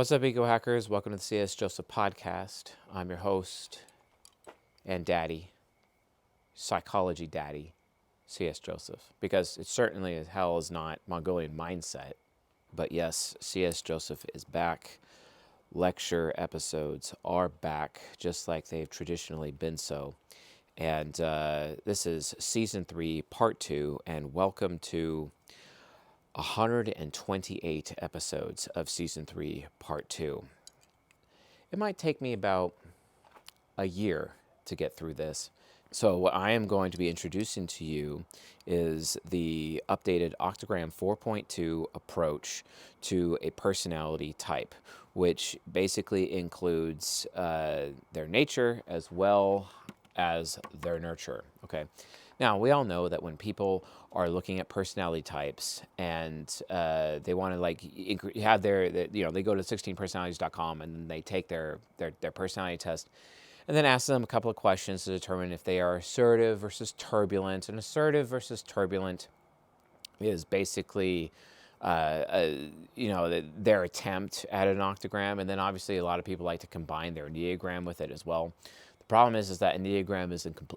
What's up, Ego Hackers? Welcome to the CS Joseph podcast. I'm your host and daddy, psychology daddy, CS Joseph. Because it certainly as hell is not Mongolian mindset. But yes, CS Joseph is back. Lecture episodes are back, just like they've traditionally been so. And this is Season 3, Part 2, and welcome to 128 episodes of Season 3, Part 2. It might take me about a year to get through this. So what I am going to be introducing to you is the updated Octagram 4.2 approach to a personality type, which basically includes their nature as well as their nurture, okay? Now, we all know that when people are looking at personality types and they want to have they go to 16personalities.com and they take their personality test and then ask them a couple of questions to determine if they are assertive versus turbulent. And assertive versus turbulent is basically their attempt at an octagram. And then obviously a lot of people like to combine their Enneagram with it as well. The problem is that Enneagram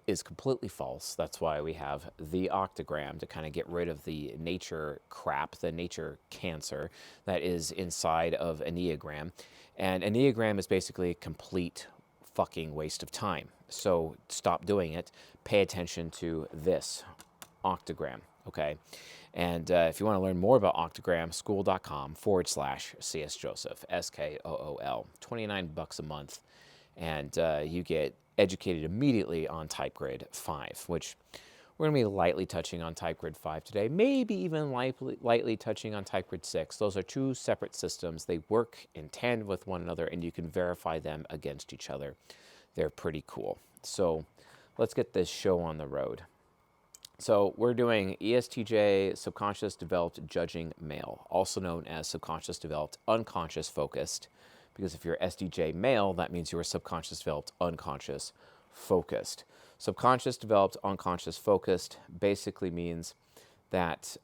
is completely false. That's why we have the Octagram, to kind of get rid of the nature crap, the nature cancer that is inside of Enneagram. And Enneagram is basically a complete fucking waste of time. So stop doing it. Pay attention to this Octagram, okay? And if you want to learn more about Octagram, school.com/CS Joseph, SKOOL, $29 a month. And you get educated immediately on Type Grid 5, which we're going to be lightly touching on Type Grid 5 today, maybe even lightly touching on Type Grid 6. Those are two separate systems. They work in tandem with one another, and you can verify them against each other. They're pretty cool. So let's get this show on the road. So we're doing ESTJ, Subconscious Developed Judging Male, also known as Subconscious Developed Unconscious Focused. Because if you're SDJ male, that means you're subconscious developed unconscious focused. Subconscious developed unconscious focused basically means that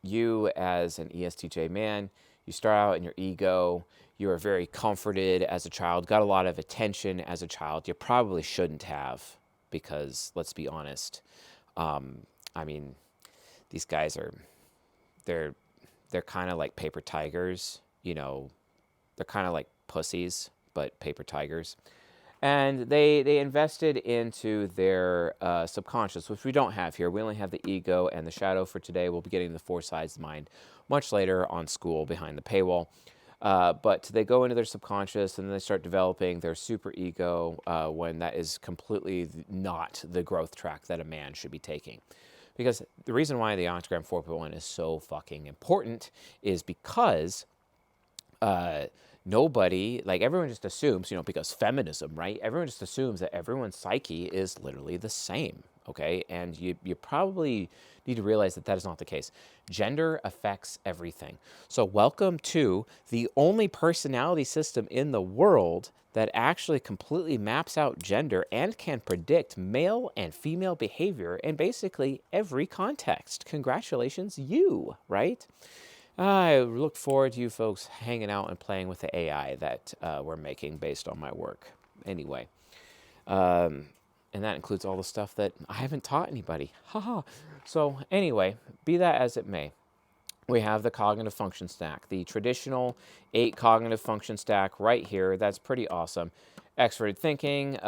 you as an ESTJ man, you start out in your ego, you are very comforted as a child, got a lot of attention as a child. You probably shouldn't have, because let's be honest, these guys they're kind of like paper tigers, They're kind of like pussies, but paper tigers. And they invested into their subconscious, which we don't have here. We only have the ego and the shadow for today. We'll be getting the four sides of the mind much later on School Behind the Paywall. But they go into their subconscious and then they start developing their super ego when that is completely not the growth track that a man should be taking. Because the reason why the Octagram 4.1 is so fucking important is because nobody, everyone just assumes, because feminism, right? Everyone just assumes that everyone's psyche is literally the same, okay? And you probably need to realize that that is not the case. Gender affects everything. So welcome to the only personality system in the world that actually completely maps out gender and can predict male and female behavior in basically every context. Congratulations, you, right? I look forward to you folks hanging out and playing with the AI that we're making based on my work. Anyway, and that includes all the stuff that I haven't taught anybody. Haha. So anyway, be that as it may, we have the cognitive function stack, the traditional 8 cognitive function stack right here. That's pretty awesome. Extroverted thinking,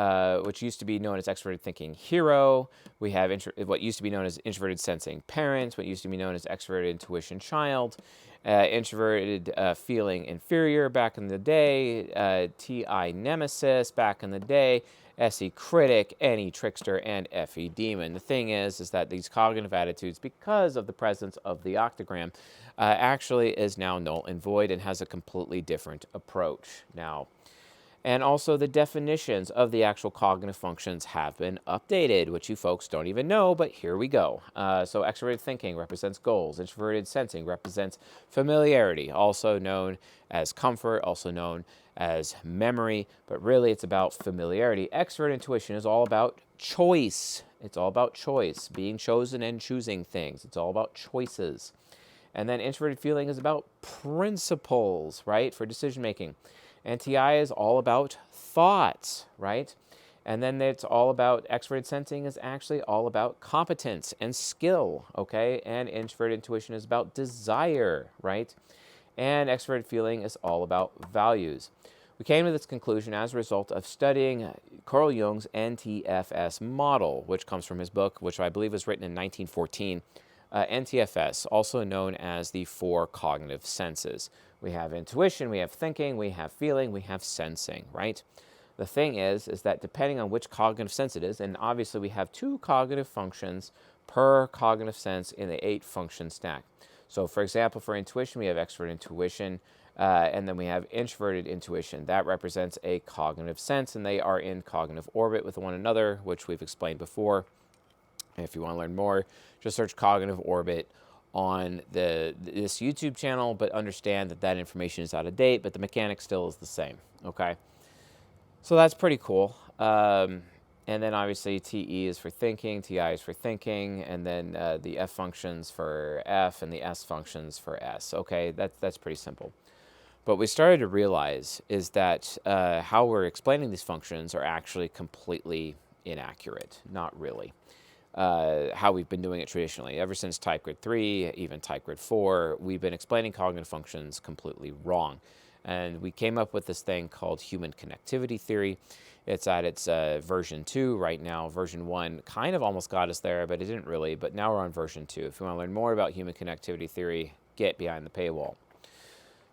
which used to be known as extroverted thinking hero. We have what used to be known as introverted sensing parent, what used to be known as extroverted intuition child, introverted feeling inferior back in the day, TI nemesis back in the day, SE critic, NE trickster, and FE demon. The thing is that these cognitive attitudes, because of the presence of the octagram, actually is now null and void and has a completely different approach now. And also the definitions of the actual cognitive functions have been updated, which you folks don't even know, but here we go. So extroverted thinking represents goals. Introverted sensing represents familiarity, also known as comfort, also known as memory, but really it's about familiarity. Extroverted intuition is all about choice. It's all about choice, being chosen and choosing things. It's all about choices. And then introverted feeling is about principles, right, for decision making. And TI is all about thoughts, right? And then it's all about extroverted sensing is actually all about competence and skill, okay? And introverted intuition is about desire, right? And extroverted feeling is all about values. We came to this conclusion as a result of studying Carl Jung's NTFS model, which comes from his book, which I believe was written in 1914. NTFS, also known as the four cognitive senses. We have intuition, we have thinking, we have feeling, we have sensing, right? The thing is that depending on which cognitive sense it is, and obviously we have 2 cognitive functions per cognitive sense in the 8-function stack. So for example, for intuition, we have extroverted intuition, and then we have introverted intuition. That represents a cognitive sense, and they are in cognitive orbit with one another, which we've explained before. And if you want to learn more, just search cognitive orbit on this YouTube channel, but understand that information is out of date, but the mechanic still is the same, okay? So that's pretty cool. And then obviously TE is for thinking, TI is for thinking, and then the F functions for F and the S functions for S. Okay, that's pretty simple. But what we started to realize is that how we're explaining these functions are actually completely inaccurate. Not really. How we've been doing it traditionally. Ever since type grid 3, even type grid 4, we've been explaining cognitive functions completely wrong. And we came up with this thing called human connectivity theory. It's at its version 2 right now. Version 1 kind of almost got us there, but it didn't really. But now we're on version 2. If you want to learn more about human connectivity theory, get behind the paywall.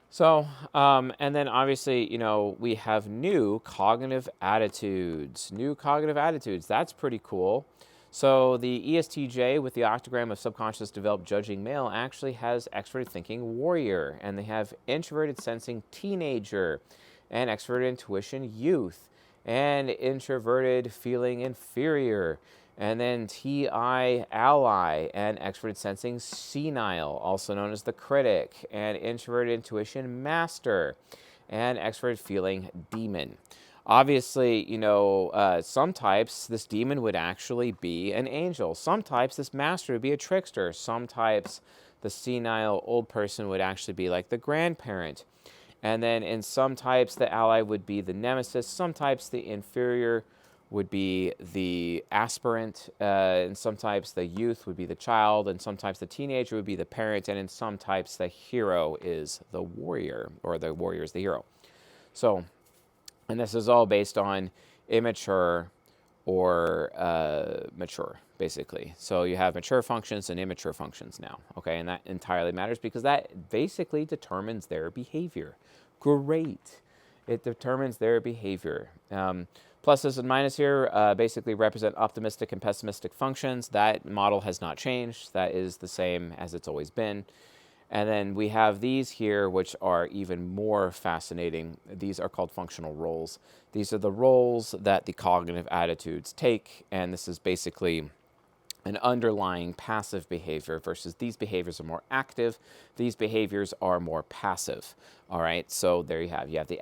So, and then obviously, we have new cognitive attitudes. New cognitive attitudes. That's pretty cool. So the ESTJ with the Octagram of subconscious developed judging male actually has extroverted thinking warrior, and they have introverted sensing teenager, and extroverted intuition youth, and introverted feeling inferior, and then TI ally, and extroverted sensing senile, also known as the critic, and introverted intuition master, and extroverted feeling demon. Obviously, some types, this demon would actually be an angel. Some types, this master would be a trickster. Some types, the senile old person would actually be like the grandparent. And then in some types, the ally would be the nemesis. Some types, the inferior would be the aspirant. In some types, the youth would be the child. And sometimes the teenager would be the parent. And in some types, the hero is the warrior, or the warrior is the hero. So, and this is all based on immature or mature, basically. So you have mature functions and immature functions now, okay? And that entirely matters because that basically determines their behavior. Great. It determines their behavior. Pluses and minuses here basically represent optimistic and pessimistic functions. That model has not changed. That is the same as it's always been. And then we have these here, which are even more fascinating. These are called functional roles. These are the roles that the cognitive attitudes take, and this is basically an underlying passive behavior versus these behaviors are more active. These behaviors are more passive. All right, so there you have the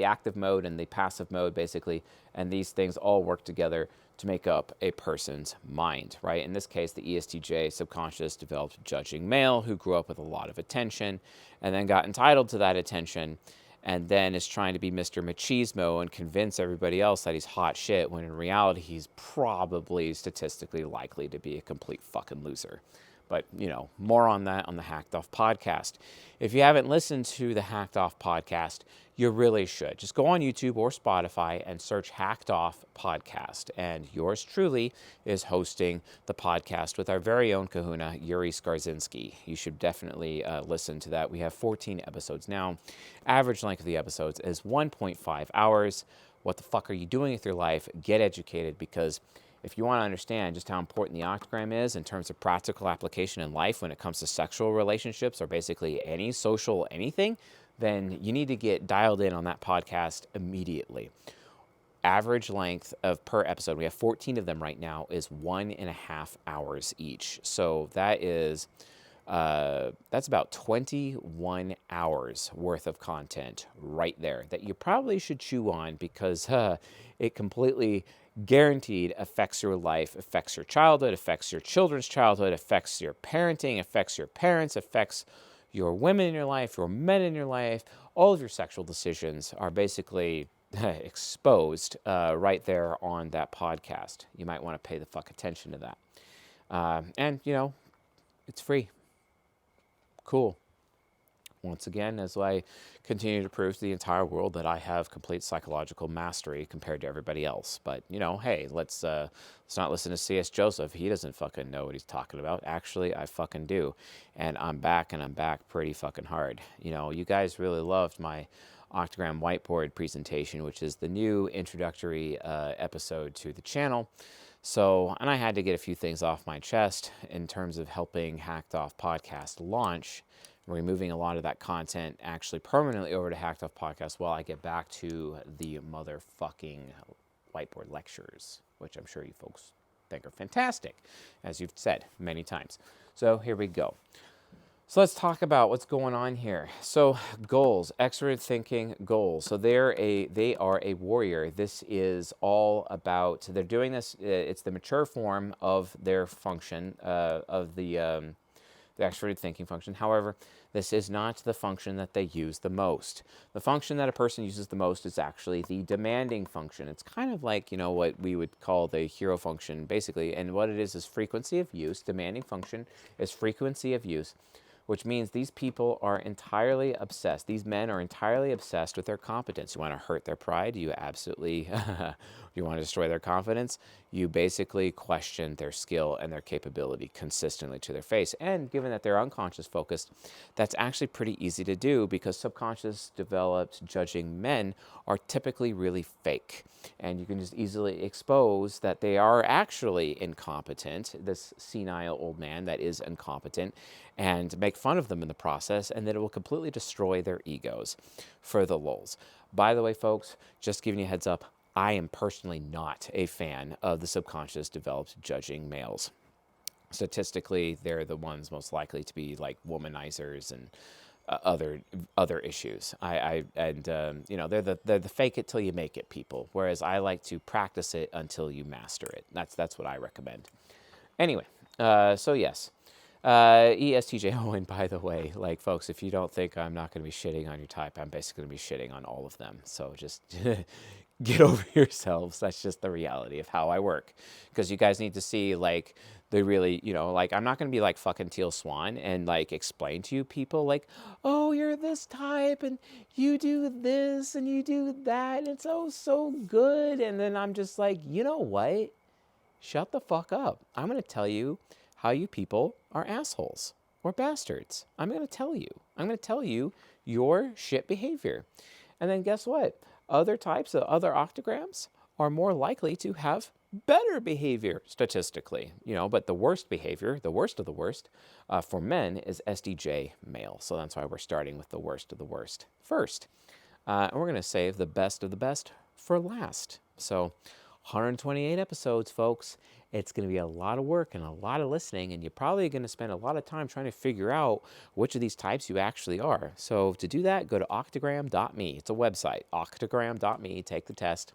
active mode and the passive mode basically, and these things all work together to make up a person's mind, right? In this case, the ESTJ subconscious developed judging male who grew up with a lot of attention and then got entitled to that attention and then is trying to be Mr. Machismo and convince everybody else that he's hot shit when in reality he's probably statistically likely to be a complete fucking loser. But, more on that on the Hacked Off podcast. If you haven't listened to the Hacked Off podcast, you really should. Just go on YouTube or Spotify and search Hacked Off podcast. And yours truly is hosting the podcast with our very own kahuna, Yuri Skarzinski. You should definitely listen to that. We have 14 episodes now. Average length of the episodes is 1.5 hours. What the fuck are you doing with your life? Get educated, because if you want to understand just how important the octagram is in terms of practical application in life when it comes to sexual relationships or basically any social anything, then you need to get dialed in on that podcast immediately. Average length of per episode, we have 14 of them right now, is 1.5 hours each. So that is That's about 21 hours worth of content right there that you probably should chew on, because it completely guaranteed affects your life, affects your childhood, affects your children's childhood, affects your parenting, affects your parents, affects your women in your life, your men in your life. All of your sexual decisions are basically exposed right there on that podcast. You might want to pay the fuck attention to that. And, it's free. Cool. Once again, as I continue to prove to the entire world that I have complete psychological mastery compared to everybody else. But, hey, let's not listen to C.S. Joseph. He doesn't fucking know what he's talking about. Actually, I fucking do. And I'm back pretty fucking hard. You guys really loved my Octagram whiteboard presentation, which is the new introductory episode to the channel. So, and I had to get a few things off my chest in terms of helping Hacked Off Podcast launch, removing a lot of that content actually permanently over to Hacked Off Podcast while I get back to the motherfucking whiteboard lectures, which I'm sure you folks think are fantastic, as you've said many times. So here we go. So let's talk about what's going on here. So goals, extroverted thinking goals. So they are a warrior. This is all about, they're doing this, it's the mature form of their function, of the extroverted thinking function. However, this is not the function that they use the most. The function that a person uses the most is actually the demanding function. It's kind of like, what we would call the hero function, basically. And what it is frequency of use. Demanding function is frequency of use, which means these people are entirely obsessed. These men are entirely obsessed with their competence. You want to hurt their pride? You absolutely, you want to destroy their confidence? You basically question their skill and their capability consistently to their face. And given that they're unconscious focused, that's actually pretty easy to do, because subconscious developed judging men are typically really fake. And you can just easily expose that they are actually incompetent, this senile old man that is incompetent, and make fun of them in the process, and that it will completely destroy their egos for the lulz. By the way, folks, just giving you a heads up, I am personally not a fan of the subconscious developed judging males. Statistically, they're the ones most likely to be like womanizers and other issues. They're the fake it till you make it people. Whereas I like to practice it until you master it. That's what I recommend. Anyway, so yes. ESTJ. Oh, and by the way, folks, if you don't think I'm not going to be shitting on your type, I'm basically going to be shitting on all of them. So just get over yourselves. That's just the reality of how I work. Because you guys need to see, they really, I'm not going to be like fucking Teal Swan and explain to you people oh, you're this type and you do this and you do that. And it's so good. And then I'm just like, you know what? Shut the fuck up. I'm going to tell you how you people are assholes or bastards. I'm going to tell you. I'm going to tell you your shit behavior. And then guess what? Other types of other octagrams are more likely to have better behavior statistically, but the worst behavior, the worst of the worst for men is SDJ male. So that's why we're starting with the worst of the worst first. And we're going to save the best of the best for last. So 128 episodes, folks. It's going to be a lot of work and a lot of listening, and you're probably going to spend a lot of time trying to figure out which of these types you actually are. So to do that, go to octagram.me. It's a website, octagram.me. Take the test.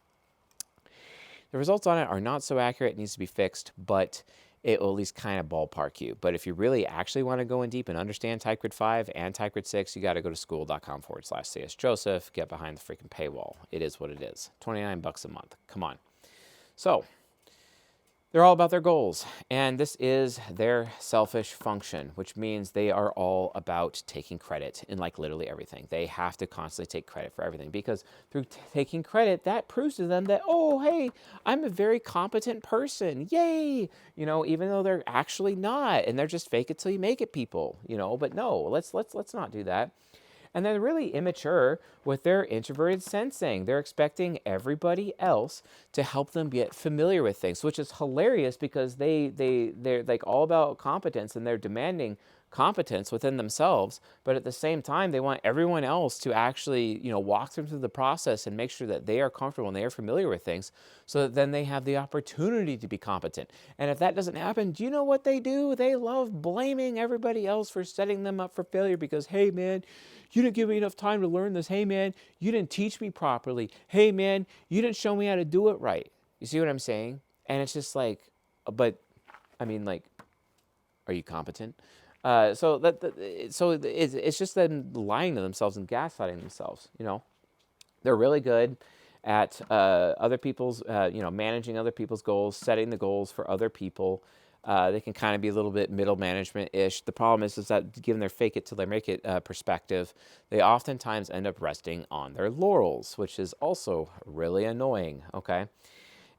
The results on it are not so accurate. It needs to be fixed, but it will at least kind of ballpark you. But if you really actually want to go in deep and understand Type Grid 5 and Type Grid 6, you got to go to school.com/CS Joseph. Get behind the freaking paywall. It is what it is. $29 a month. Come on. So they're all about their goals, and this is their selfish function, which means they are all about taking credit in literally everything. They have to constantly take credit for everything, because through taking credit, that proves to them that, oh, hey, I'm a very competent person. Yay! Even though they're actually not, and they're just fake it till you make it people, but no, let's not do that. And they're really immature with their introverted sensing. They're expecting everybody else to help them get familiar with things, which is hilarious because they're all about competence and they're demanding competence within themselves, but at the same time, they want everyone else to actually, walk them through the process and make sure that they are comfortable and they are familiar with things so that then they have the opportunity to be competent. And if that doesn't happen, do you know what they do? They love blaming everybody else for setting them up for failure because, hey, man, you didn't give me enough time to learn this. Hey, man, you didn't teach me properly. Hey, man, you didn't show me how to do it right. You see what I'm saying? And it's just like, but, I mean, like, are you competent? So it's just them lying to themselves and gaslighting themselves. They're really good at other people's, managing other people's goals, setting the goals for other people. They can kind of be a little bit middle management-ish. The problem is that given their fake it till they make it perspective, they oftentimes end up resting on their laurels, which is also really annoying, okay?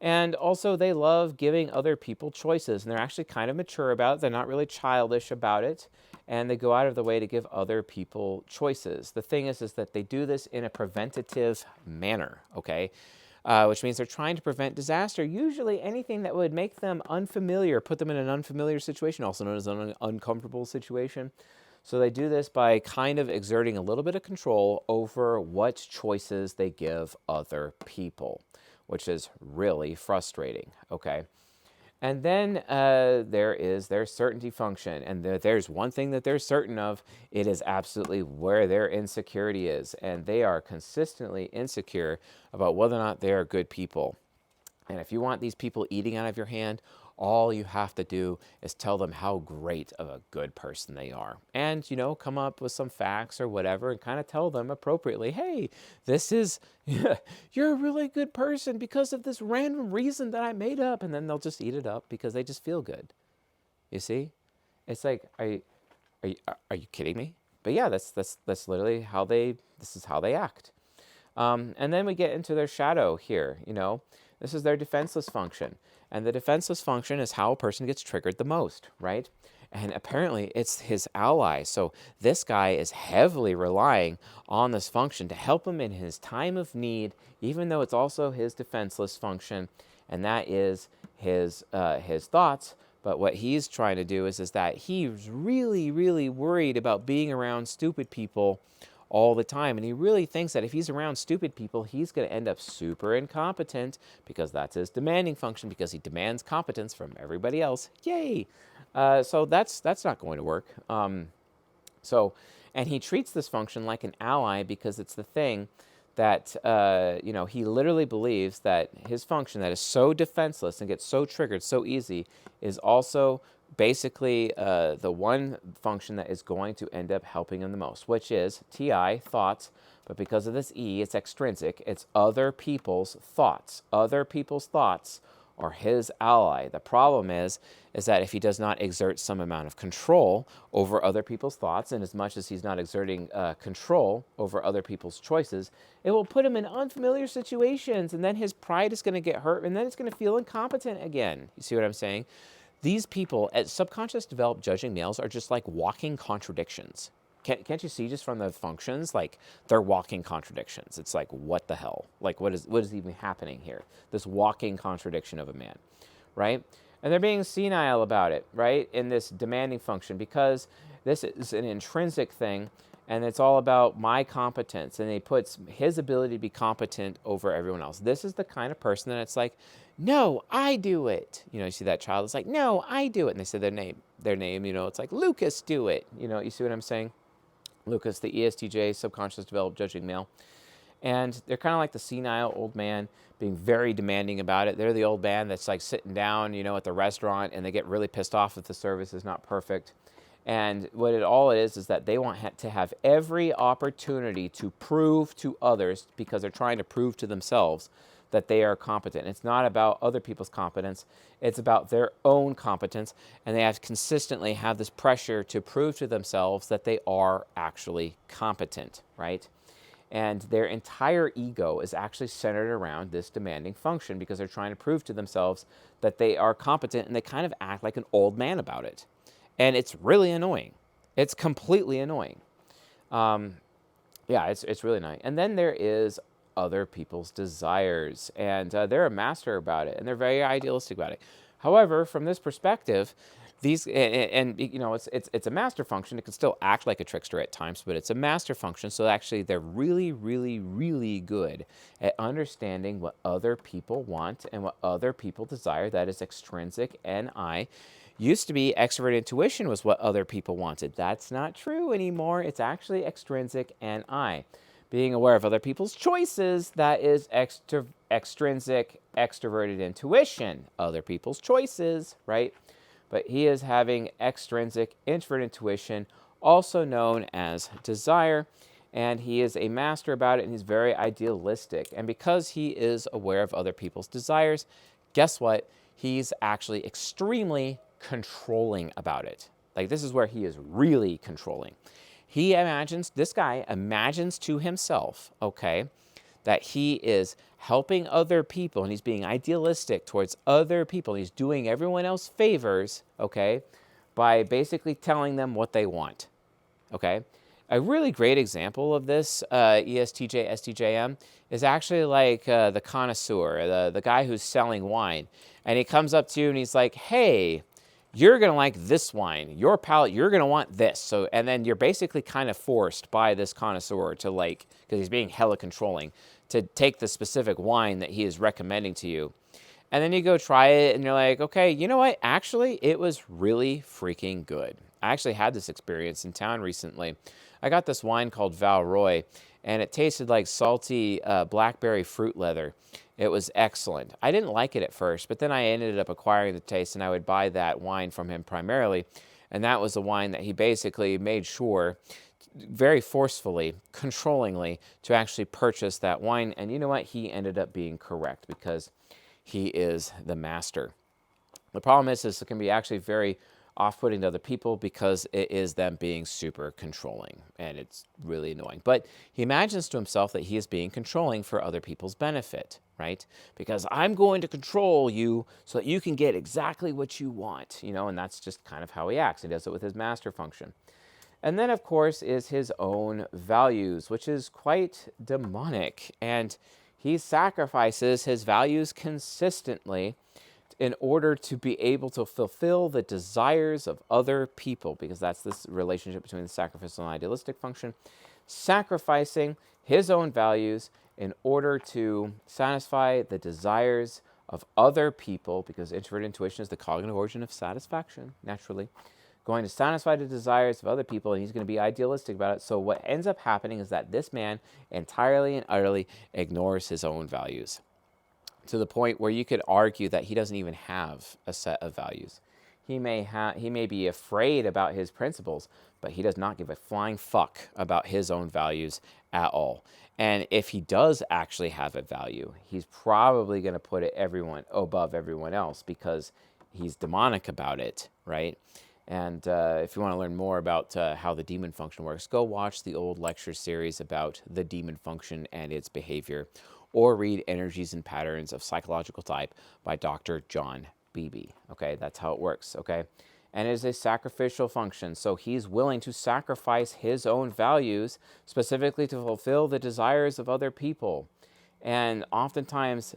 And also, they love giving other people choices, and they're actually kind of mature about it. They're not really childish about it, and they go out of the way to give other people choices. The thing is that they do this in a preventative manner, okay? Which means they're trying to prevent disaster. Usually anything that would make them unfamiliar, put them in an unfamiliar situation, also known as an uncomfortable situation. So they do this by kind of exerting a little bit of control over what choices they give other people, which is really frustrating, okay? And then there is their certainty function. And there's one thing that they're certain of. It is absolutely where their insecurity is. And they are consistently insecure about whether or not they are good people. And if you want these people eating out of your hand, all you have to do is tell them how great of a good person they are. And, come up with some facts or whatever and kind of tell them appropriately, hey, you're a really good person because of this random reason that I made up. And then they'll just eat it up because they just feel good. You see? It's like, are you kidding me? But yeah, that's literally this is how they act. And then we get into their shadow here, This is their defenseless function. And the defenseless function is how a person gets triggered the most, right? And apparently it's his ally. So this guy is heavily relying on this function to help him in his time of need, even though it's also his defenseless function, and that is his thoughts. But what he's trying to do is that he's really, really worried about being around stupid people all the time. And he really thinks that if he's around stupid people, he's going to end up super incompetent because that's his demanding function, because he demands competence from everybody else. Yay! So that's not going to work. And he treats this function like an ally because it's the thing that, he literally believes that his function that is so defenseless and gets so triggered so easy is also basically the one function that is going to end up helping him the most, which is TI, thoughts, but because of this E, it's extrinsic, it's other people's thoughts. Other people's thoughts are his ally. The problem is that if he does not exert some amount of control over other people's thoughts, and as much as he's not exerting control over other people's choices, it will put him in unfamiliar situations, and then his pride is going to get hurt, and then it's going to feel incompetent again. You see what I'm saying? These people, as subconscious developed judging males, are just like walking contradictions. Can't you see just from the functions? Like, they're walking contradictions. It's like, what the hell? Like, what is even happening here? This walking contradiction of a man, right? And they're being senile about it, right? In this demanding function, because this is an intrinsic thing, and it's all about my competence. And he puts his ability to be competent over everyone else. This is the kind of person that it's like, no, I do it. You see that child is like, no, I do it. And they say their name, it's like, Lucas, do it. You see what I'm saying? Lucas, the ESTJ, subconscious developed judging male. And they're kind of like the senile old man, being very demanding about it. They're the old man that's like sitting down, at the restaurant, and they get really pissed off if the service is not perfect. And what it all is that they want to have every opportunity to prove to others, because they're trying to prove to themselves that they are competent. It's not about other people's competence. It's about their own competence. And they have consistently have this pressure to prove to themselves that they are actually competent, right? And their entire ego is actually centered around this demanding function because they're trying to prove to themselves that they are competent, and they kind of act like an old man about it. And it's really annoying. It's completely annoying. It's really annoying. And then there is other people's desires, and they're a master about it, and they're very idealistic about it. However, from this perspective, these, and you know, it's a master function. It can still act like a trickster at times, but it's a master function. So actually, they're really, really, really good at understanding what other people want and what other people desire. That is extrinsic NI. Used to be extrovert intuition was what other people wanted. That's not true anymore. It's actually extrinsic NI. Being aware of other people's choices, that is extrinsic extroverted intuition. Other people's choices, right? But he is having extrinsic introverted intuition, also known as desire, and he is a master about it, and he's very idealistic. And because he is aware of other people's desires, guess what? He's actually extremely controlling about it. Like, this is where he is really controlling. This guy imagines to himself, okay, that he is helping other people and he's being idealistic towards other people. He's doing everyone else favors, okay, by basically telling them what they want, okay? A really great example of this, ESTJ SDJM, is actually like the connoisseur, the guy who's selling wine. And he comes up to you and he's like, hey, you're going to like this wine. Your palate, you're going to want this. So, and then you're basically kind of forced by this connoisseur to, like, because he's being hella controlling, to take the specific wine that he is recommending to you. And then you go try it and you're like, okay, you know what? Actually, it was really freaking good. I actually had this experience in town recently. I got this wine called Valroy, and it tasted like salty blackberry fruit leather. It was excellent. I didn't like it at first, but then I ended up acquiring the taste, and I would buy that wine from him primarily. And that was the wine that he basically made sure, very forcefully, controllingly, to actually purchase that wine. And you know what? He ended up being correct because he is the master. The problem is it can be actually very off-putting to other people because it is them being super controlling, and it's really annoying. But he imagines to himself that he is being controlling for other people's benefit, right? Because I'm going to control you so that you can get exactly what you want, you know, and that's just kind of how he acts. He does it with his master function. And then, of course, is his own values, which is quite demonic, and he sacrifices his values consistently in order to be able to fulfill the desires of other people, because that's this relationship between the sacrificial and idealistic function, sacrificing his own values in order to satisfy the desires of other people, because introverted intuition is the cognitive origin of satisfaction, naturally. Going to satisfy the desires of other people, and he's going to be idealistic about it. So what ends up happening is that this man entirely and utterly ignores his own values, to the point where you could argue that he doesn't even have a set of values. He may be afraid about his principles, but he does not give a flying fuck about his own values at all. And if he does actually have a value, he's probably going to put it above everyone else because he's demonic about it, right? And if you want to learn more about how the demon function works, go watch the old lecture series about the demon function and its behavior, or read Energies and Patterns of Psychological Type by Dr. John Beebe. Okay, that's how it works, okay? And it is a sacrificial function, so he's willing to sacrifice his own values specifically to fulfill the desires of other people. And oftentimes,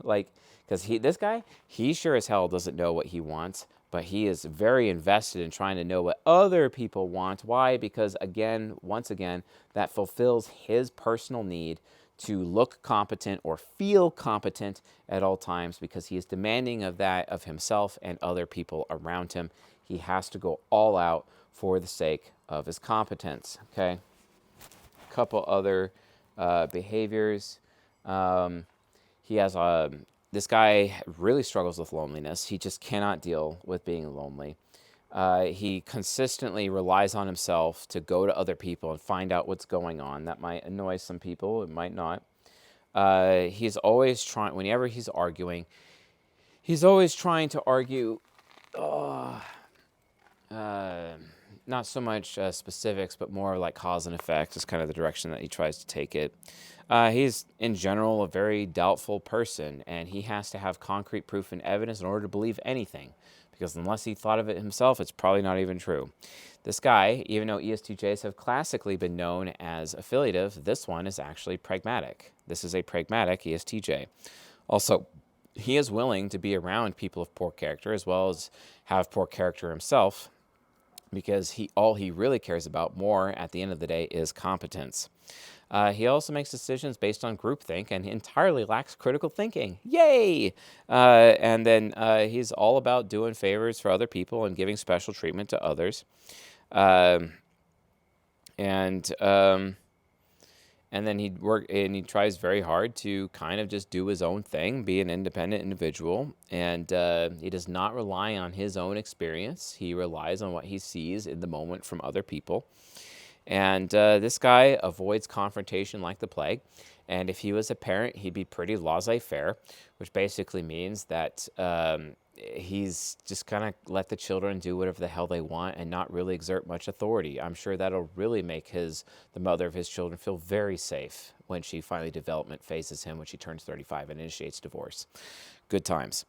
like, because this guy, he sure as hell doesn't know what he wants, but he is very invested in trying to know what other people want. Why? Because, once again, that fulfills his personal need to look competent or feel competent at all times, because he is demanding of that of himself and other people around him. He has to go all out for the sake of his competence, okay? A couple other behaviors. This guy really struggles with loneliness. He just cannot deal with being lonely. He consistently relies on himself to go to other people and find out what's going on. That might annoy some people. It might not. He's always trying, whenever he's arguing, he's always trying to argue, not so much specifics, but more like cause and effect is kind of the direction that he tries to take it. He's, in general, a very doubtful person, and he has to have concrete proof and evidence in order to believe anything, because unless he thought of it himself, it's probably not even true. This guy, even though ESTJs have classically been known as affiliative, this one is actually pragmatic. This is a pragmatic ESTJ. Also, he is willing to be around people of poor character as well as have poor character himself, because all he really cares about more at the end of the day is competence. He also makes decisions based on groupthink and entirely lacks critical thinking. Yay! And then he's all about doing favors for other people and giving special treatment to others. Um, and and then he tries very hard to kind of just do his own thing, be an independent individual, and he does not rely on his own experience. He relies on what he sees in the moment from other people. And this guy avoids confrontation like the plague. And if he was a parent, he'd be pretty laissez-faire, which basically means that he's just gonna let the children do whatever the hell they want and not really exert much authority. I'm sure that'll really make the mother of his children feel very safe when she finally development phases him when she turns 35 and initiates divorce. Good times.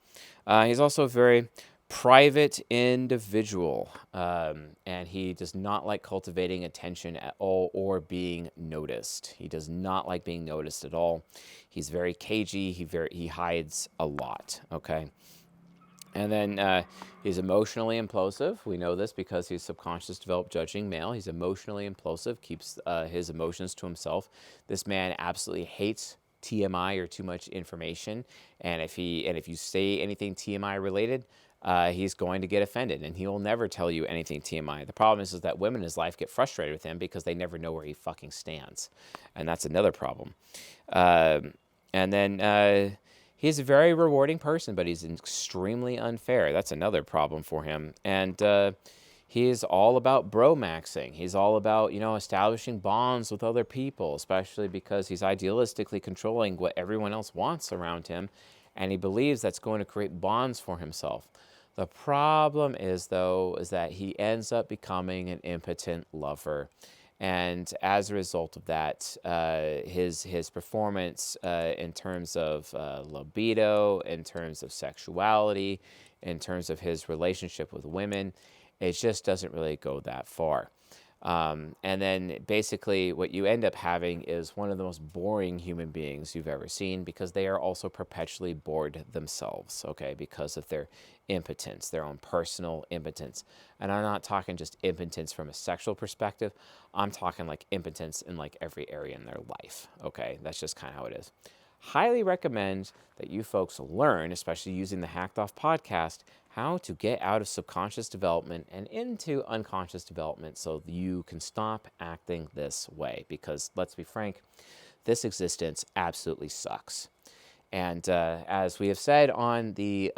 He's also a very private individual, and he does not like cultivating attention at all or being noticed. He does not like being noticed at all. He's very cagey. He hides a lot. Okay. And then he's emotionally implosive. We know this because he's subconscious developed judging male. He's emotionally implosive, keeps his emotions to himself. This man absolutely hates TMI or too much information. And if you say anything TMI related, he's going to get offended, and he will never tell you anything TMI. The problem is that women in his life get frustrated with him because they never know where he fucking stands, and that's another problem. And then he's a very rewarding person, but he's extremely unfair. That's another problem for him. And he's all about bro-maxing. He's all about, establishing bonds with other people, especially because he's idealistically controlling what everyone else wants around him, and he believes that's going to create bonds for himself. The problem is that he ends up becoming an impotent lover. And as a result of that, his performance in terms of libido, in terms of sexuality, in terms of his relationship with women, it just doesn't really go that far. And then basically what you end up having is one of the most boring human beings you've ever seen, because they are also perpetually bored themselves, okay, because of their impotence, their own personal impotence. And I'm not talking just impotence from a sexual perspective. I'm talking like impotence in like every area in their life, okay? That's just kind of how it is. Highly recommend that you folks learn, especially using the Hacked Off podcast, how to get out of subconscious development and into unconscious development so you can stop acting this way. Because let's be frank, this existence absolutely sucks. And as we have said on the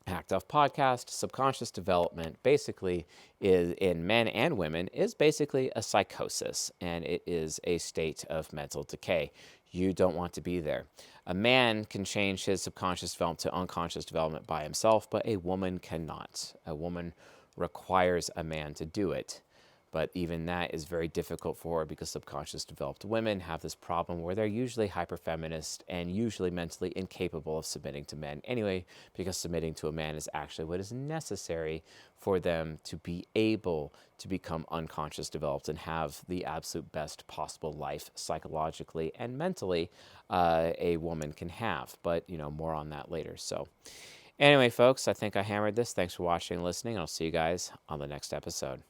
Hacked Off podcast, subconscious development basically is, in men and women, is basically a psychosis, and it is a state of mental decay. You don't want to be there. A man can change his subconscious development to unconscious development by himself, but a woman cannot. A woman requires a man to do it. But even that is very difficult for her, because subconscious developed women have this problem where they're usually hyperfeminist and usually mentally incapable of submitting to men anyway, because submitting to a man is actually what is necessary for them to be able to become unconscious developed and have the absolute best possible life psychologically and mentally a woman can have. But, more on that later. So anyway, folks, I think I hammered this. Thanks for watching and listening. I'll see you guys on the next episode.